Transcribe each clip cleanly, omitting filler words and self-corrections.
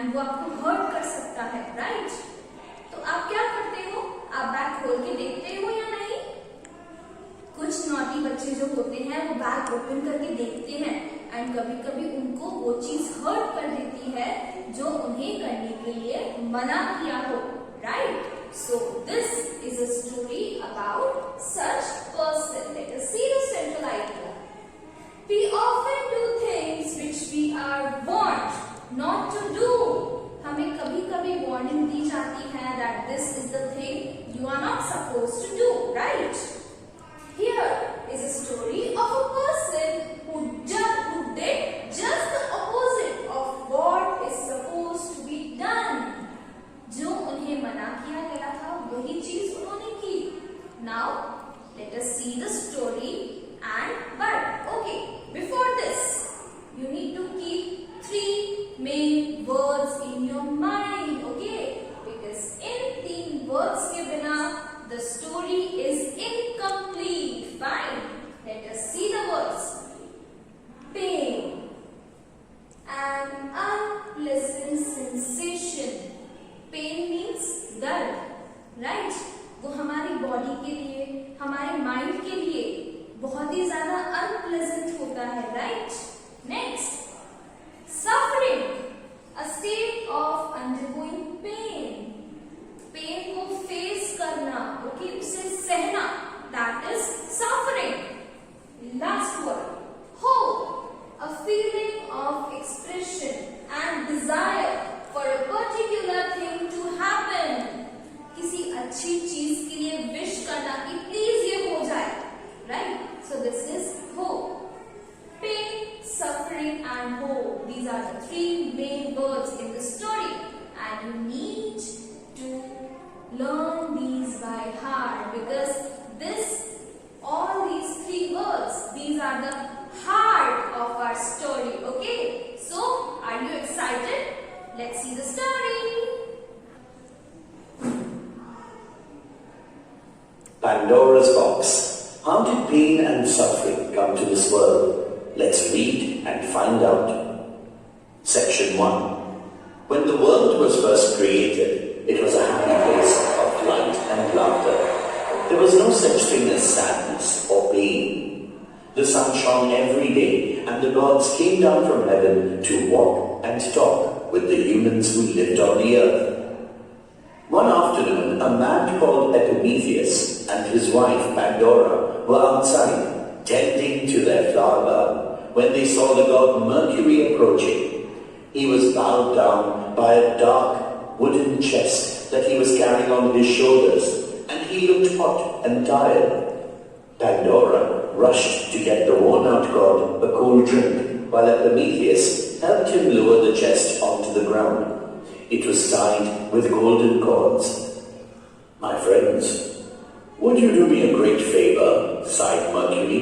And वो आपको hurt कर सकता है, राइट? तो आप क्या करते हो? आप बैग खोल के देखते हो या नहीं? कुछ नॉटी बच्चे जो होते हैं वो बैग ओपन करके देखते हैं एंड कभी कभी उनको वो चीज हर्ट कर देती है जो उन्हें करने के लिए मना किया हो, right? So this is a story about such person. Let us see the central idea. We often do things which we are warned not to do. हमें कभी कभी वार्निंग दी जाती है that this is the thing you are not supposed to do, right? Here is a story of a person who did just the opposite of what is supposed to be done. जो उन्हें मना किया गया था वही चीज उन्होंने की. Now let us see the story but okay, before this you need to keep 3 main words in your mind, okay? Because in 3 words के बिना the story is incomplete. Fine. Let us see the words. Pain, an unpleasant sensation. Pain means दर्द, right? वो हमारी body के लिए, हमारे mind के लिए बहुत ही ज्यादा अनप्लेजेंट होता है, right? Next, suffering, a state of undergoing pain. Pain को फेस करना, ओके, उसे सहना, that is suffering. Last word, hope, a feeling of expression and desire for a particular thing to happen. किसी अच्छी चीज के लिए विश करना कि प्लीज ये हो जाए, right? So this is hope. Pain, suffering and hope. These are the 3 main words in the story and you need to learn these by heart because all these 3 words, these are the heart of our story, okay? So are you excited? Let's see the story. Pandora's box. How did pain and suffering come to this world? Let's read and find out. Section 1. When the world was first created, it was a happy place of light and laughter. There was no such thing as sadness or pain. The sun shone every day and the gods came down from heaven to walk and talk with the humans who lived on the earth. One afternoon, a man called Epimetheus and his wife Pandora were outside, tending to their flower garden, when they saw the god Mercury approaching. He was bowed down by a dark wooden chest that he was carrying on his shoulders, and he looked hot and tired. Pandora rushed to get the worn-out god a cold drink, while Epimetheus helped him lower the chest onto the ground. It was tied with golden cords. "My friends, would you do me a great favor?" sighed Mercury.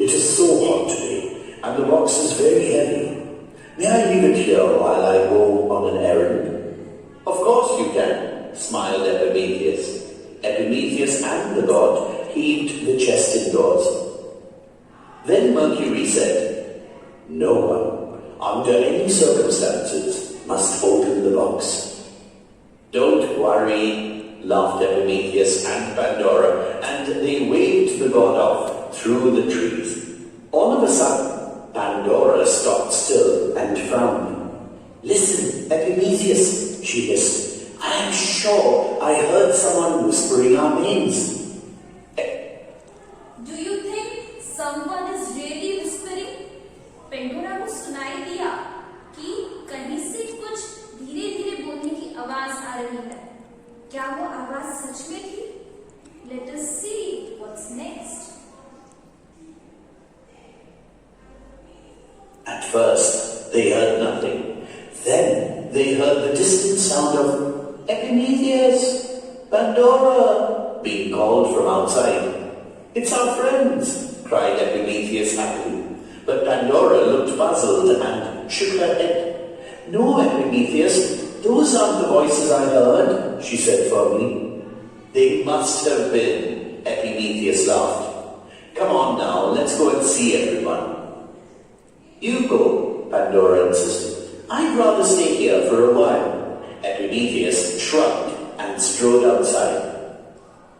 "It is so hot today, and the box is very heavy. May I leave it here while I go on an errand?" "Of course you can," smiled Epimetheus. Epimetheus and the god heaved the chest indoors. Then Mercury said, "No one, under any circumstances, must open the box." "Don't worry," laughed Epimetheus and Pandora, and they waved the god off through the trees. All of a sudden, Pandora stopped still and frowned. "Listen, Epimetheus," she hissed. "I am sure I heard someone whispering our names." Do you think someone is really whispering? Pandora को सुनाई दिया कि कहीं से कुछ धीरे धीरे बोलने की आवाज आ रही है. क्या वो आवाज सच में थी? Let us see what's next. At first, they heard nothing. Then they heard the distant sound of Epimetheus, Pandora being called from outside. "It's our friends," cried Epimetheus happily. But Pandora looked puzzled and shook her head. "No, Epimetheus, those aren't the voices I heard," she said firmly. "They must have been," Epimetheus laughed. "Come on now, let's go and see everyone." "You go," Pandora insisted. I'd rather stay here for a while. Epimetheus shrugged and strode outside.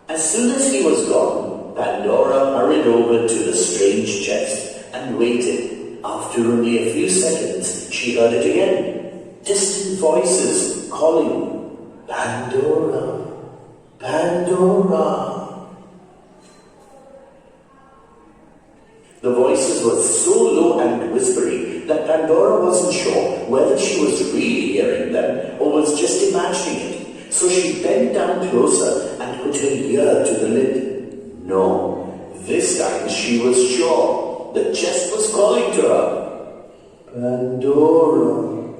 As soon as he was gone, Pandora hurried over to the strange chest and waited. After only a few seconds, she heard it again. Distant voices calling, Pandora, Pandora. The voices were so low and whispery that Pandora wasn't sure whether she was really hearing them or was just imagining it. So she bent down closer and put her ear to the lid. No, this time she was sure. The chest was calling to her. Pandora,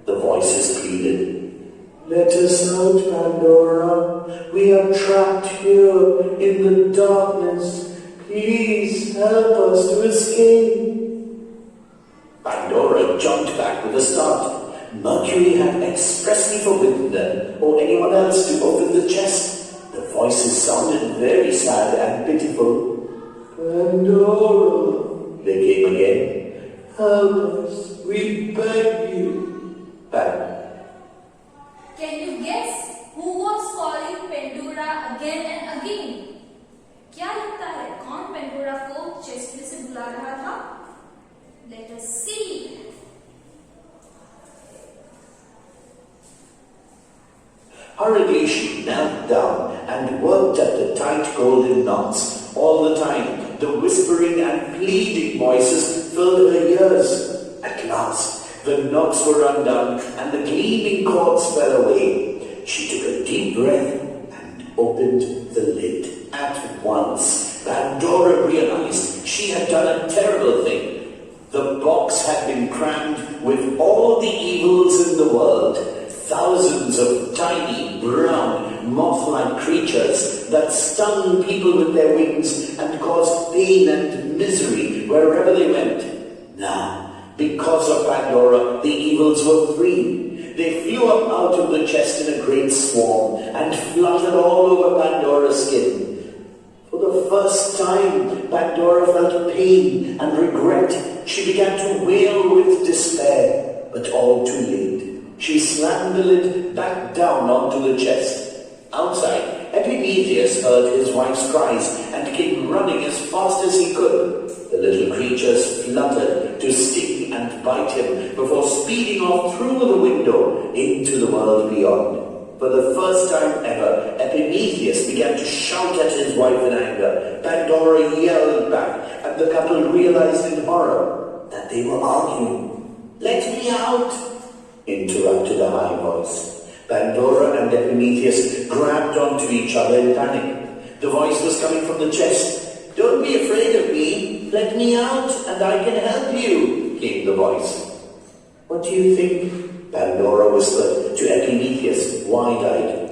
the voices pleaded. Let us out, Pandora. We are trapped here in the darkness. Please help us to escape. Pandora jumped back with a start. Mercury had expressly forbidden them or anyone else to open the chest. The voices sounded very sad and pitiful. Pandora, they came again. Help us, we beg you. Can you guess who was calling Pandora again and again? क्या लगता है कौन Pandora को chest में से बुला रहा था? Let us see. Hurriedly she knelt down and worked at the tight golden knots. All the time, the whispering and pleading voices filled her ears. At last, the knots were undone and the gleaming cords fell away. She took a deep breath and opened the lid. At once, Pandora realized she had done a terrible thing. The box had been crammed with all the evils in the world. Thousands of tiny, brown, moth-like creatures that stung people with their wings and caused pain and misery wherever they went. Now, because of Pandora, the evils were free. They flew up out of the chest in a great swarm and fluttered all over Pandora's skin. For the first time, Pandora felt pain and regret. She began to wail with despair, but all too late. She slammed the lid back down onto the chest. Outside, Epimetheus heard his wife's cries and came running as fast as he could. The little creatures fluttered to sting and bite him before speeding off through the window into the world beyond. For the first time ever, Epimetheus began to shout at his wife in anger. Pandora yelled back, and the couple realized in horror that they were arguing. Let me out, interrupted a high voice. Pandora and Epimetheus grabbed onto each other in panic. The voice was coming from the chest. Don't be afraid of me. Let me out, and I can help you, came the voice. What do you think? Pandora whispered to Epimetheus, wide-eyed.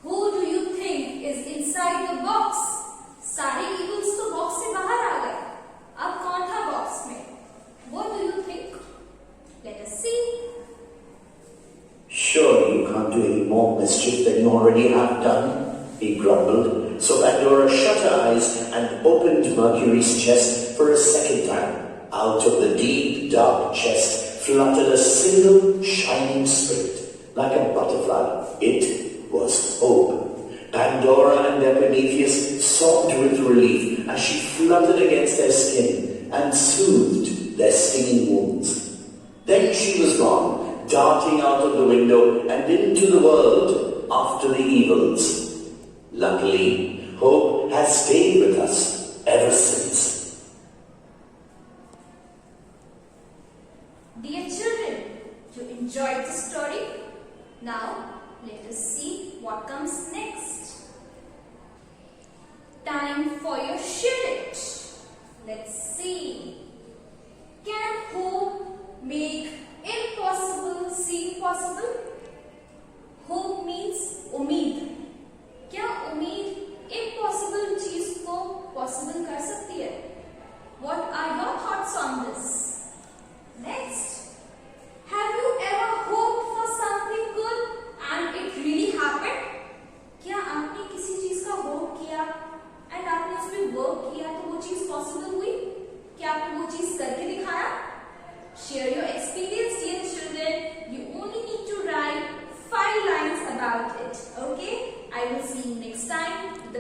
Who do you think is inside the box? सारे evils तो box से बाहर आ गए. अब कौन था box में? What do you think? Let us see. Surely you can't do any more mischief than you already have done, he grumbled. So Pandora shut her eyes and opened Mercury's chest for a second time. Out of the deep, dark chest fluttered a single shining spirit, like a butterfly. It was hope. Pandora and Epimetheus sobbed with relief as she fluttered against their skin and soothed their stinging wounds. Then she was gone, darting out of the window and into the world after the evils. Luckily, hope has stayed with us ever since. Dear children, you enjoyed the story? Now, let us see what comes next. Time for your share it. Let's see. Can hope make impossible seem possible? Hope means उम्मीद. क्या उम्मीद impossible चीज को possible कर सकती है? What are your thoughts on this? Next, have you ever hoped for something good and it really happened? क्या आपने किसी चीज का hope किया and आपने उस पर work किया तो वो चीज possible हुई? क्या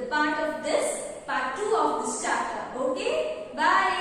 part 2 of this chapter. Okay? Bye.